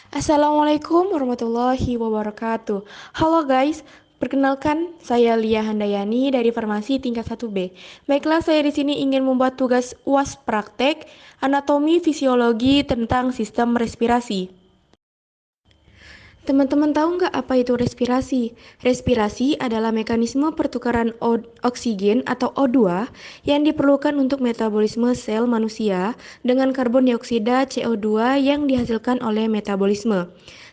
Assalamualaikum warahmatullahi wabarakatuh. Halo guys, perkenalkan saya Lia Handayani dari Farmasi tingkat 1B. Baiklah, saya di sini ingin membuat tugas UAS praktek anatomi fisiologi tentang sistem respirasi. Teman-teman tahu nggak apa itu respirasi? Respirasi adalah mekanisme pertukaran oksigen atau O2 yang diperlukan untuk metabolisme sel manusia dengan karbon dioksida CO2 yang dihasilkan oleh metabolisme.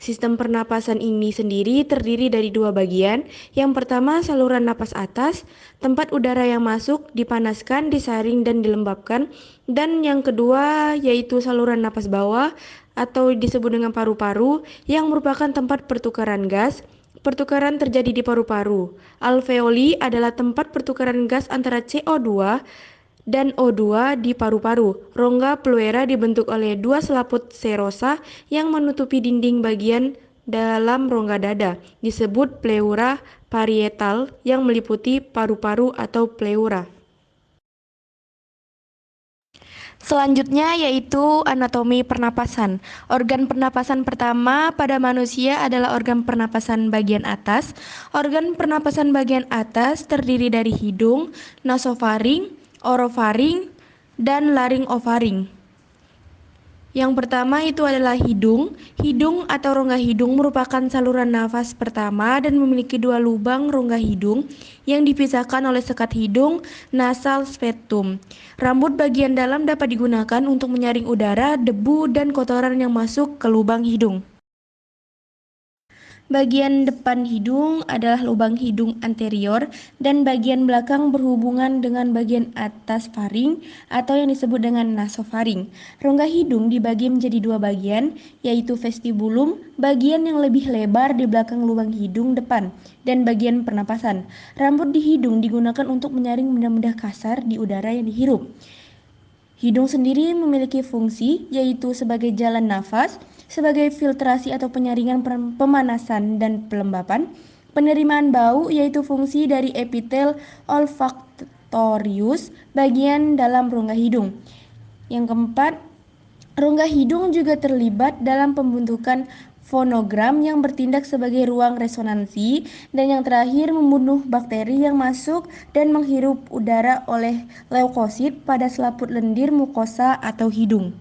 Sistem pernapasan ini sendiri terdiri dari dua bagian. Yang pertama, saluran napas atas, tempat udara yang masuk dipanaskan, disaring, dan dilembabkan. Dan yang kedua, yaitu saluran napas bawah atau disebut dengan paru-paru yang merupakan tempat pertukaran gas. Pertukaran terjadi di paru-paru. Alveoli adalah tempat pertukaran gas antara CO2 dan O2 di paru-paru. Rongga pleura dibentuk oleh dua selaput serosa yang menutupi dinding bagian dalam rongga dada, disebut pleura parietal yang meliputi paru-paru atau pleura. Selanjutnya yaitu anatomi pernapasan. Organ pernapasan pertama pada manusia adalah organ pernapasan bagian atas. Organ pernapasan bagian atas terdiri dari hidung, nasofaring, orofaring, dan laringofaring. Yang pertama itu adalah hidung. Hidung atau rongga hidung merupakan saluran nafas pertama dan memiliki dua lubang rongga hidung yang dipisahkan oleh sekat hidung nasal septum. Rambut bagian dalam dapat digunakan untuk menyaring udara, debu, dan kotoran yang masuk ke lubang hidung. Bagian depan hidung adalah lubang hidung anterior dan bagian belakang berhubungan dengan bagian atas faring atau yang disebut dengan nasofaring. Rongga hidung dibagi menjadi dua bagian, yaitu vestibulum, bagian yang lebih lebar di belakang lubang hidung depan, dan bagian pernapasan. Rambut di hidung digunakan untuk menyaring benda-benda kasar di udara yang dihirup. Hidung sendiri memiliki fungsi yaitu sebagai jalan nafas, sebagai filtrasi atau penyaringan pemanasan dan pelembapan, penerimaan bau yaitu fungsi dari epitel olfaktorius bagian dalam rongga hidung. Yang keempat, rongga hidung juga terlibat dalam pembentukan fonogram yang bertindak sebagai ruang resonansi, dan yang terakhir membunuh bakteri yang masuk dan menghirup udara oleh leukosit pada selaput lendir mukosa atau hidung.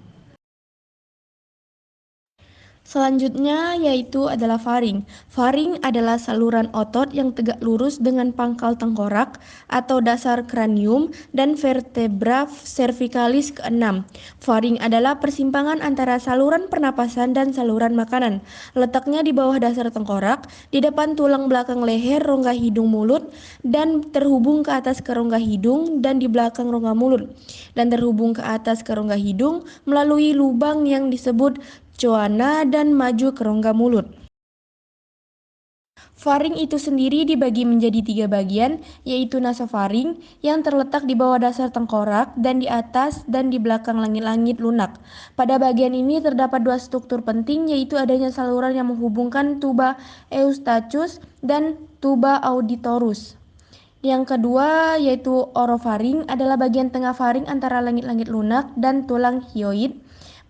Selanjutnya yaitu adalah faring. Faring adalah saluran otot yang tegak lurus dengan pangkal tengkorak atau dasar kranium dan vertebra cervicalis ke-6. Faring adalah persimpangan antara saluran pernapasan dan saluran makanan. Letaknya di bawah dasar tengkorak, di depan tulang belakang leher, rongga hidung mulut, dan terhubung ke atas ke rongga hidung dan di belakang rongga mulut, dan terhubung ke atas ke rongga hidung melalui lubang yang disebut coana dan maju ke rongga mulut. Faring itu sendiri dibagi menjadi tiga bagian, yaitu nasofaring yang terletak di bawah dasar tengkorak dan di atas dan di belakang langit-langit lunak. Pada bagian ini terdapat dua struktur penting, yaitu adanya saluran yang menghubungkan tuba eustachius dan tuba auditorus. Yang kedua yaitu orofaring adalah bagian tengah faring antara langit-langit lunak dan tulang hyoid.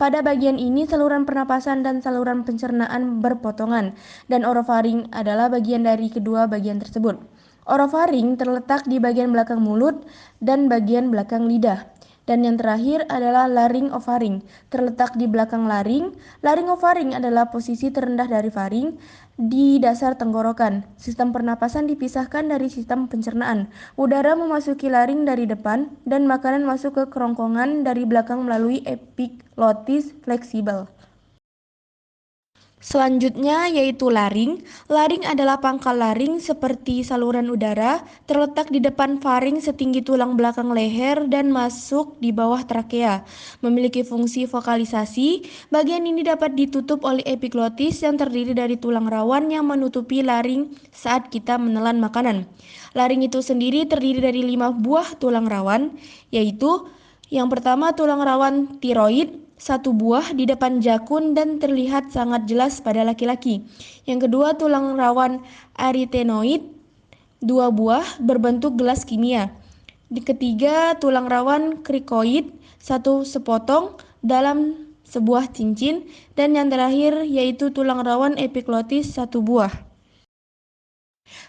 Pada bagian ini saluran pernapasan dan saluran pencernaan berpotongan, dan orofaring adalah bagian dari kedua bagian tersebut. Orofaring terletak di bagian belakang mulut dan bagian belakang lidah. Dan yang terakhir adalah laringofaring, terletak di belakang laring. Laringofaring adalah posisi terendah dari faring di dasar tenggorokan. Sistem pernapasan dipisahkan dari sistem pencernaan. Udara memasuki laring dari depan dan makanan masuk ke kerongkongan dari belakang melalui epiglotis fleksibel. Selanjutnya yaitu laring. Laring adalah pangkal laring seperti saluran udara, terletak di depan faring setinggi tulang belakang leher dan masuk di bawah trakea. Memiliki fungsi vokalisasi. Bagian ini dapat ditutup oleh epiglotis yang terdiri dari tulang rawan yang menutupi laring saat kita menelan makanan. Laring itu sendiri terdiri dari 5 buah tulang rawan, yaitu yang pertama tulang rawan tiroid, 1 buah di depan jakun dan terlihat sangat jelas pada laki-laki. Yang kedua tulang rawan arytenoid, 2 buah berbentuk gelas kimia. Di ketiga tulang rawan krikoid, 1 sepotong dalam sebuah cincin, dan yang terakhir yaitu tulang rawan epiglotis, satu buah.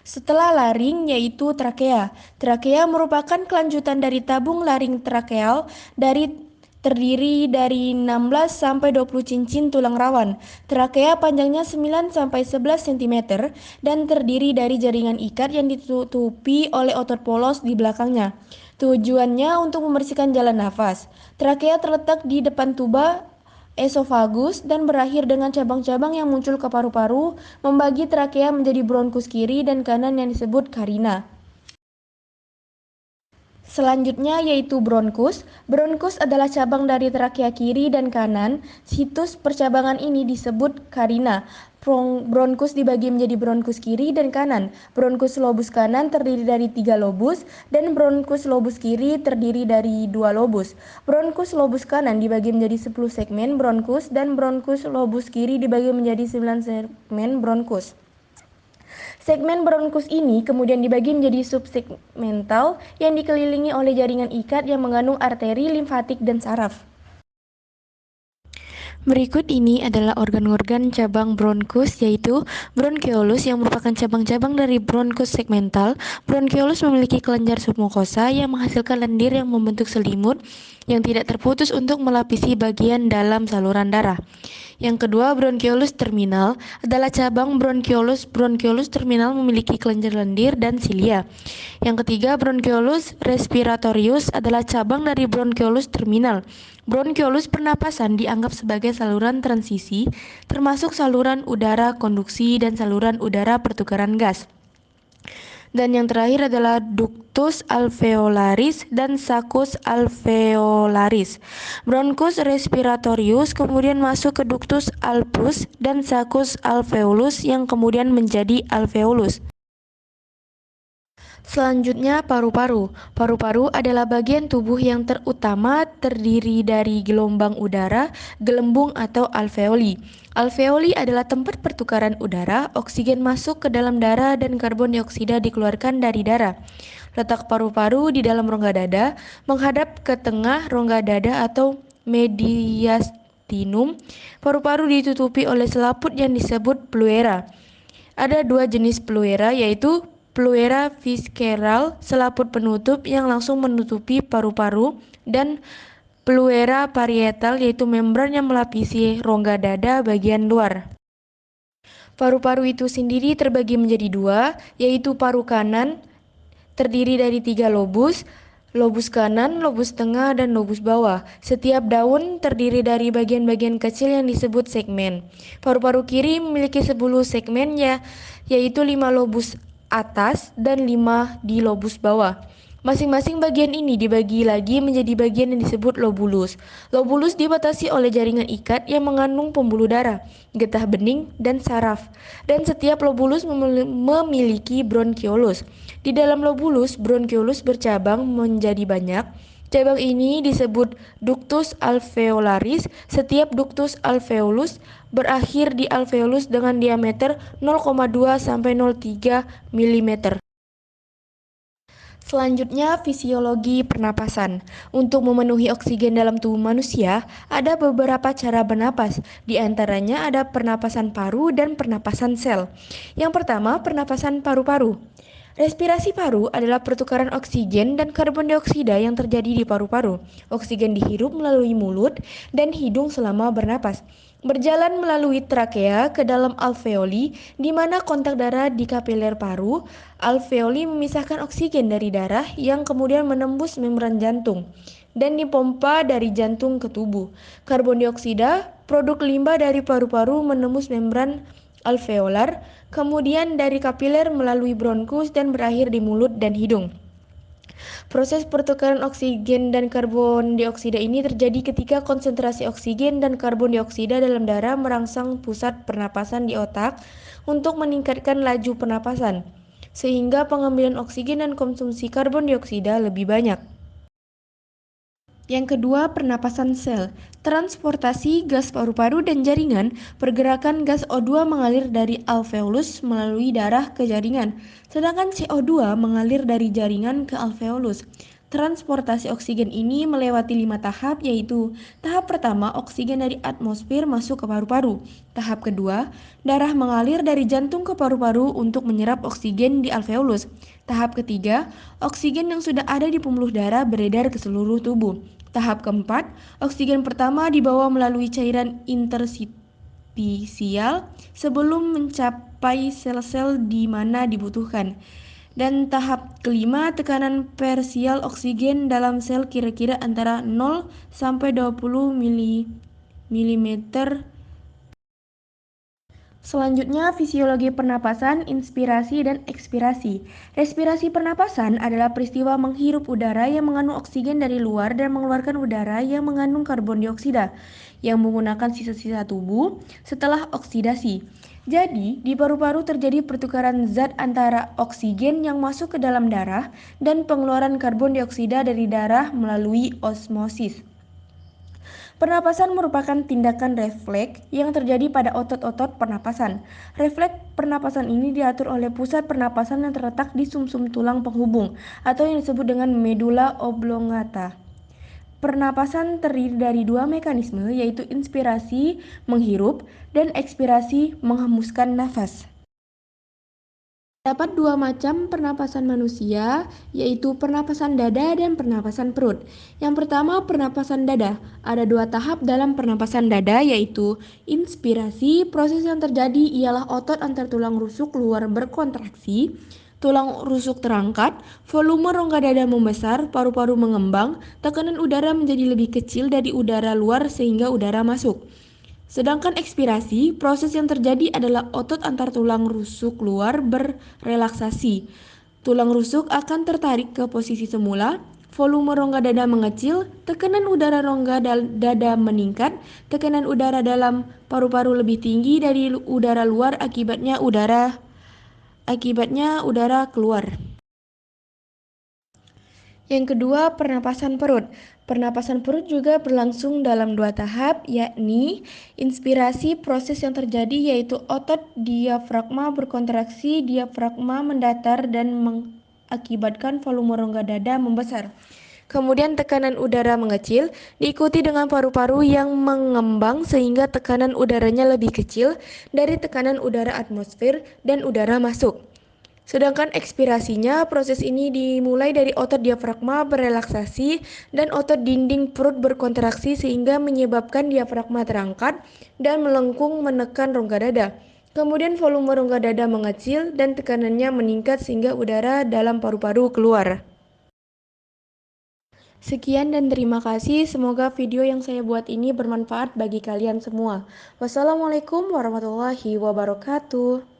Setelah laring yaitu trakea. Trakea merupakan kelanjutan dari tabung laring trakeal terdiri dari 16 sampai 20 cincin tulang rawan. Trakea panjangnya 9 sampai 11 cm dan terdiri dari jaringan ikat yang ditutupi oleh otot polos di belakangnya. Tujuannya untuk membersihkan jalan nafas. Trakea terletak di depan tuba esofagus dan berakhir dengan cabang-cabang yang muncul ke paru-paru, membagi trakea menjadi bronkus kiri dan kanan yang disebut karina. Selanjutnya yaitu bronkus. Bronkus adalah cabang dari trakea kiri dan kanan. Situs percabangan ini disebut karina. Bronkus dibagi menjadi bronkus kiri dan kanan. Bronkus lobus kanan terdiri dari 3 lobus dan bronkus lobus kiri terdiri dari 2 lobus. Bronkus lobus kanan dibagi menjadi 10 segmen bronkus dan bronkus lobus kiri dibagi menjadi 9 segmen bronkus. Segmen bronkus ini kemudian dibagi menjadi subsegmental yang dikelilingi oleh jaringan ikat yang mengandung arteri, limfatik, dan saraf. Berikut ini adalah organ-organ cabang bronkus, yaitu bronkiolus yang merupakan cabang-cabang dari bronkus segmental. Bronkiolus memiliki kelenjar submukosa yang menghasilkan lendir yang membentuk selimut yang tidak terputus untuk melapisi bagian dalam saluran darah. Yang kedua, bronkiolus terminal adalah cabang bronkiolus. Bronkiolus terminal memiliki kelenjar lendir dan silia. Yang ketiga, bronkiolus respiratorius adalah cabang dari bronkiolus terminal. Bronkiolus pernapasan dianggap sebagai saluran transisi, termasuk saluran udara konduksi dan saluran udara pertukaran gas. Dan yang terakhir adalah ductus alveolaris dan saccus alveolaris. Bronchus respiratorius kemudian masuk ke ductus alpus dan saccus alveolus yang kemudian menjadi alveolus. Selanjutnya paru-paru. Paru-paru adalah bagian tubuh yang terutama terdiri dari gelombang udara, gelembung atau alveoli. Alveoli adalah tempat pertukaran udara, oksigen masuk ke dalam darah dan karbon dioksida dikeluarkan dari darah. Letak paru-paru di dalam rongga dada, menghadap ke tengah rongga dada atau mediastinum. Paru-paru ditutupi oleh selaput yang disebut pleura. Ada dua jenis pleura, yaitu pleura visceral, selaput penutup yang langsung menutupi paru-paru, dan pleura parietal, yaitu membran yang melapisi rongga dada bagian luar. Paru-paru itu sendiri terbagi menjadi dua, yaitu paru kanan terdiri dari 3 lobus, lobus kanan, lobus tengah, dan lobus bawah. Setiap daun terdiri dari bagian-bagian kecil yang disebut segmen. Paru-paru kiri memiliki 10 segmen, yaitu 5 lobus atas dan 5 di lobus bawah. Masing-masing bagian ini dibagi lagi menjadi bagian yang disebut lobulus. Lobulus dibatasi oleh jaringan ikat yang mengandung pembuluh darah, getah bening, dan saraf. Dan setiap lobulus memiliki bronkiolus. Di dalam lobulus, bronkiolus bercabang menjadi banyak. Cabang ini disebut ductus alveolaris. Setiap ductus alveolus berakhir di alveolus dengan diameter 0,2 sampai 0,3 mm. Selanjutnya, fisiologi pernapasan. Untuk memenuhi oksigen dalam tubuh manusia, ada beberapa cara bernapas. Di antaranya ada pernapasan paru dan pernapasan sel. Yang pertama, pernapasan paru-paru. Respirasi paru adalah pertukaran oksigen dan karbon dioksida yang terjadi di paru-paru. Oksigen dihirup melalui mulut dan hidung selama bernapas, berjalan melalui trakea ke dalam alveoli, di mana kontak darah di kapiler paru. Alveoli memisahkan oksigen dari darah yang kemudian menembus membran jantung dan dipompa dari jantung ke tubuh. Karbon dioksida, produk limbah dari paru-paru, menembus membran alveolar, kemudian dari kapiler melalui bronkus dan berakhir di mulut dan hidung. Proses pertukaran oksigen dan karbon dioksida ini terjadi ketika konsentrasi oksigen dan karbon dioksida dalam darah merangsang pusat pernapasan di otak untuk meningkatkan laju pernapasan, sehingga pengambilan oksigen dan konsumsi karbon dioksida lebih banyak. Yang kedua, pernapasan sel. Transportasi gas paru-paru dan jaringan, pergerakan gas O2 mengalir dari alveolus melalui darah ke jaringan, sedangkan CO2 mengalir dari jaringan ke alveolus. Transportasi oksigen ini melewati 5 tahap, yaitu tahap pertama, oksigen dari atmosfer masuk ke paru-paru. Tahap kedua, darah mengalir dari jantung ke paru-paru untuk menyerap oksigen di alveolus. Tahap ketiga, oksigen yang sudah ada di pembuluh darah beredar ke seluruh tubuh. Tahap keempat, oksigen pertama dibawa melalui cairan interstisial sebelum mencapai sel-sel di mana dibutuhkan. Dan tahap kelima, tekanan parsial oksigen dalam sel kira-kira antara 0 sampai 20 mm. Selanjutnya, fisiologi pernapasan, inspirasi, dan ekspirasi. Respirasi pernapasan adalah peristiwa menghirup udara yang mengandung oksigen dari luar dan mengeluarkan udara yang mengandung karbon dioksida yang menggunakan sisa-sisa tubuh setelah oksidasi. Jadi, di paru-paru terjadi pertukaran zat antara oksigen yang masuk ke dalam darah dan pengeluaran karbon dioksida dari darah melalui osmosis. Pernapasan merupakan tindakan refleks yang terjadi pada otot-otot pernapasan. Refleks pernapasan ini diatur oleh pusat pernapasan yang terletak di sumsum tulang penghubung atau yang disebut dengan medula oblongata. Pernapasan terdiri dari dua mekanisme, yaitu inspirasi menghirup dan ekspirasi menghembuskan nafas. Terdapat dua macam pernapasan manusia, yaitu pernapasan dada dan pernapasan perut. Yang pertama, pernapasan dada. Ada dua tahap dalam pernapasan dada, yaitu inspirasi. Proses yang terjadi ialah otot antar tulang rusuk luar berkontraksi, tulang rusuk terangkat, volume rongga dada membesar, paru-paru mengembang, tekanan udara menjadi lebih kecil dari udara luar sehingga udara masuk. Sedangkan ekspirasi, proses yang terjadi adalah otot antar tulang rusuk luar berrelaksasi. Tulang rusuk akan tertarik ke posisi semula, volume rongga dada mengecil, tekanan udara rongga dada meningkat, tekanan udara dalam paru-paru lebih tinggi dari udara luar akibatnya udara keluar. Yang kedua, pernapasan perut. Pernapasan perut juga berlangsung dalam dua tahap, yakni inspirasi. Proses yang terjadi yaitu otot diafragma berkontraksi, diafragma mendatar dan mengakibatkan volume rongga dada membesar. Kemudian tekanan udara mengecil, diikuti dengan paru-paru yang mengembang sehingga tekanan udaranya lebih kecil dari tekanan udara atmosfer dan udara masuk. Sedangkan ekspirasinya, proses ini dimulai dari otot diafragma berrelaksasi dan otot dinding perut berkontraksi sehingga menyebabkan diafragma terangkat dan melengkung menekan rongga dada. Kemudian volume rongga dada mengecil dan tekanannya meningkat sehingga udara dalam paru-paru keluar. Sekian dan terima kasih. Semoga video yang saya buat ini bermanfaat bagi kalian semua. Wassalamualaikum warahmatullahi wabarakatuh.